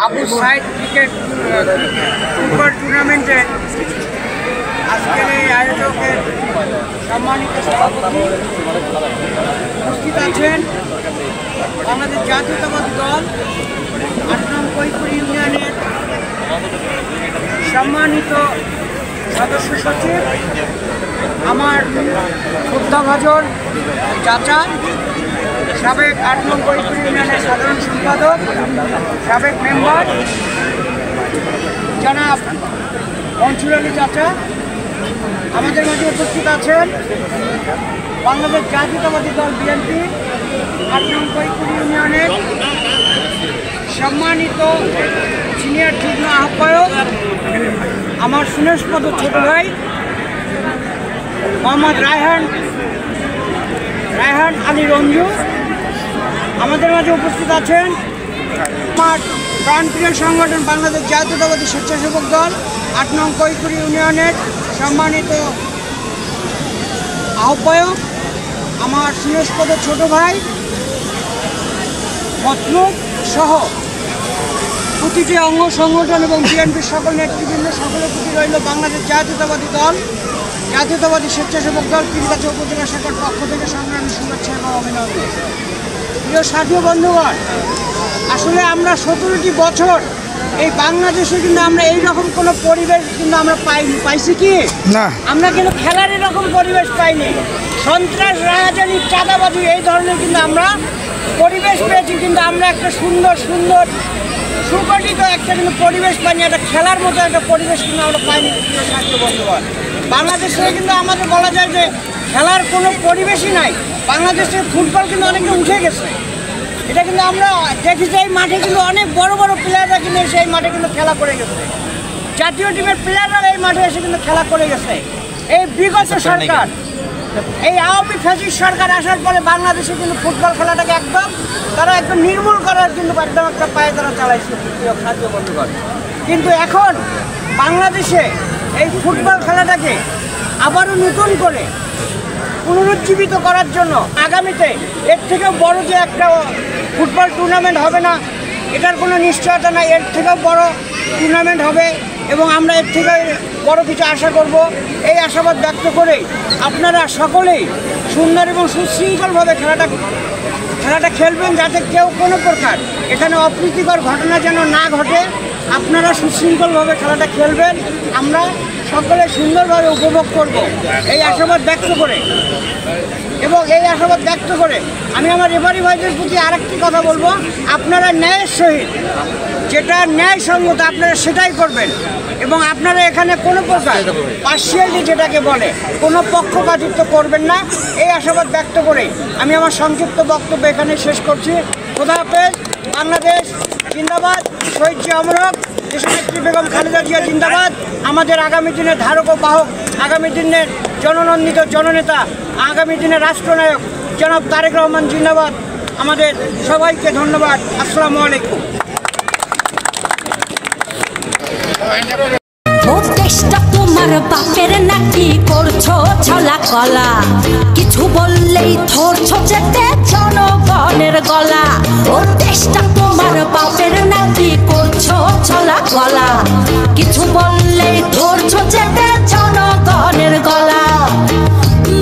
Abu Saeed cricket football টুর্নামেন্টে আজকের এই আয়োজকের সম্মানিত সভাপতি উপস্থিত আছেন বাংলাদেশ জাতীয়তাবাদী দল ৮ নং কৈপুর ইউনিয়নের সম্মানিত সদস্য সচিব, আমার শ্রদ্ধাভাজন চাচা, সাবেক ৮ নং কৈপুর ইউনিয়নের সাধারণ সম্পাদক, সাবেক মেম্বার জনাব মনসুর আলী চাচা। আমাদের মাঝে উপস্থিত আছেন বাংলাদেশ জাতীয়তাবাদী দল বিএনপি ৮ নং কৈপুর ইউনিয়নের সম্মানিত সিনিয়র যুগ্ম আহ্বায়ক, আমার সুনেশপদ ছোট ভাই মোহাম্মদ রায়হান আলী রঞ্জু। আমাদের মাঝে উপস্থিত আছেন আমার প্রাণপ্রিয় সংগঠন বাংলাদেশ জাতীয়তাবাদী স্বেচ্ছাসেবক দল ৮ নং কৈপুর ইউনিয়নের সম্মানিত আহ্বায়ক, আমার সুনেশপদ ছোট ভাই মতলুব সহ প্রতিটি অঙ্গ সংগঠন এবং বিএনপির সকল নেতৃবৃন্দ সকলের প্রতি রইল বাংলাদেশ জাতীয়তাবাদী দল জাতীয়তাবাদী স্বেচ্ছাসেবক দল পীরগাছা উপজেলা শাখার পক্ষ থেকে সংগ্রামী শুভেচ্ছা এবং অভিনন্দন। প্রিয় সাথী বন্ধুগণ, আসলে আমরা 17টি বছর এই বাংলাদেশে কিন্তু আমরা এইরকম কোনো পরিবেশ কিন্তু আমরা পাইছি কি না, আমরা কিন্তু খেলার এরকম পরিবেশ পাইনি। সন্ত্রাস, রাজানি, চাঁদাবাজি এই ধরনের কিন্তু আমরা পরিবেশ পেয়েছি, কিন্তু আমরা একটা সুন্দর সুগঠিত একটা কিন্তু পরিবেশ পাইনি, একটা খেলার মতো একটা পরিবেশ কিন্তু আমরা পাইনি। প্রিয় সাথী বন্ধুগণ, বাংলাদেশে কিন্তু আমাদের বলা যায় যে খেলার কোনো পরিবেশই নাই। বাংলাদেশের ফুটবল কিন্তু অনেকটা উঠে গেছে, এটা কিন্তু আমরা দেখি যে এই মাঠে কিন্তু অনেক বড় বড় প্লেয়াররা কিন্তু এসে এই মাঠে কিন্তু খেলা করে গেছে। জাতীয় টিমের প্লেয়াররা এই মাঠে এসে কিন্তু খেলা করে গেছে। এই বিগত সরকার, এই আওয়ামী ফ্যাসিস্ট সরকার আসার পরে বাংলাদেশে কিন্তু ফুটবল খেলাটাকে তারা একদম নির্মূল করার কিন্তু একদম একটা পায়ে তারা চালাইছে। প্রিয় সাথী বন্ধুগণ, কিন্তু এখন বাংলাদেশে এই ফুটবল খেলাটাকে আবারও নতুন করে পুনরুজ্জীবিত করার জন্য আগামীতে এর থেকেও বড় যে একটা ফুটবল টুর্নামেন্ট হবে না, এটার কোনো নিশ্চয়তা নাই। এর থেকেও বড় টুর্নামেন্ট হবে এবং আমরা এর থেকে বড় কিছু আশা করব। এই আশাবাদ ব্যক্ত করে আপনারা সকলেই সুন্দর এবং সুশৃঙ্খলভাবে খেলাটা খেলবেন, যাতে কেউ কোনো প্রকার এখানে অপ্রীতিকর ঘটনা যেন না ঘটে। আপনারা সুশৃঙ্খলভাবে খেলাটা খেলবেন, আমরা সকলে সুন্দরভাবে উপভোগ করব এই আশাবাদ ব্যক্ত করে আমি আমার রেফারি ভাইদের প্রতি আরেকটি কথা বলবো, আপনারা ন্যায়ের সহিত যেটা ন্যায়সঙ্গত আপনারা সেটাই করবেন এবং আপনারা এখানে কোনো প্রকার পার্সিয়ালিটি যেটাকে বলে কোনো পক্ষপাতিত্ব করবেন না। এই আশাবাদ ব্যক্ত করে আমি আমার সংক্ষিপ্ত বক্তব্য এখানে শেষ করছি। খোদা হাফেজ। বাংলাদেশ জিন্দাবাদ, শহীদ জিয়া অমর হোক, দেশনেত্রী বেগম খালেদা জিয়া জিন্দাবাদ। আমাদের আগামী দিনের ধারক ও বাহক, আগামী দিনের জননন্দিত জননেতা, আগামী দিনের রাষ্ট্রনায়ক জনাব তারেক রহমান জিন্দাবাদ। আমাদের সবাইকে ধন্যবাদ। আসসালামু আলাইকুম। তোমার বাপের নাকি করছো ছলা কলা, কিছু বললেই ধরছো যেতে জনগণের গলা। ও দেশটা তোমার বাপের নাকি করছো ছলা কলা, কিছু বললেই ধরছো যেতে জনগণের গলা।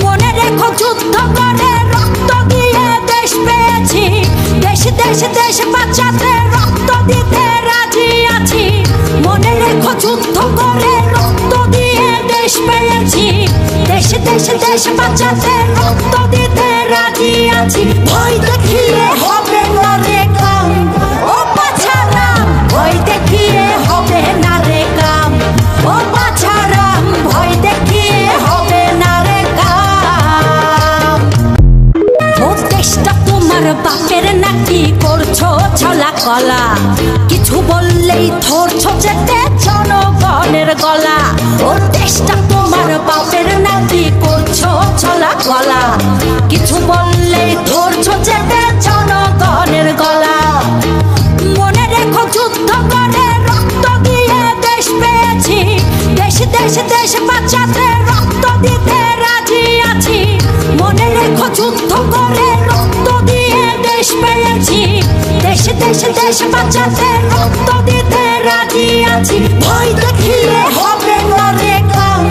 মনে রেখো যুদ্ধ করে রক্ত দিয়ে দেশ পেয়েছি, দেশ বাঁচাতে রক্ত দিতে রাজি আছি। মনে রেখো যুদ্ধ করে রক্ত দিয়ে দেশ পেয়েছি, দেশ বাঁচাতে রক্ত দিতে রাজি আছি। ভয় দেখিয়ে হবে না রে কাম, ও বাছারাম, ভয় দেখিয়ে হবে না রে কাম, ও বাছারাম, ভয় দেখিয়ে হবে না রে কাম। ও দেশটা তোমার বাপের নাকি করছো ছলা কলা, কিছু বললেই ধরছো যেতে জনগণের গলা। ও দেশটা তোমার বাপের নাকি করছো ছলা কলা, কিছু বললেই ধরছো যেতে জনগণের গলা। মনে রেখো যুদ্ধ করে রক্ত দিয়ে দেশ পেয়েছি, দেশ বাঁচাতে রক্ত দিতে রাজি আছি। মনে রেখো যুদ্ধ করে রক্ত দিয়ে দেশ পেয়েছি, দেশ বাঁচাতে রক্ত দিয়ে তাকিয়ে আছি, ভয় দেখিয়ে হবে না রে কাম।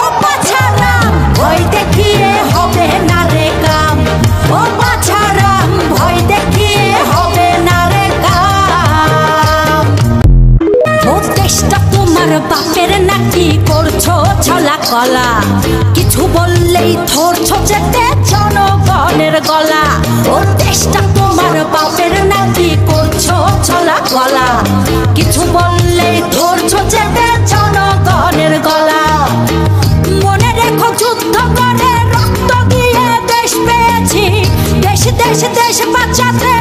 ও বাছারাম, ভয় দেখিয়ে হবে না রে কাম। ও বাছারাম, ভয় দেখিয়ে হবে না রে কাম। ও দেশটা তোমার বাপের নাকি, করছো ছলা কলা, কিছু বললেই ধরছো যেতে জনগণের গলা। ও দেশটা তোমার বাপের নাকি, করছো ছলা কলা, কিছু বললেই ধরছো যেতে জনগণের গলা। মনে রেখো যুদ্ধ করে রক্ত দিয়ে দেশ পেয়েছি, দেশ দেশ দেশ বাঁচাতে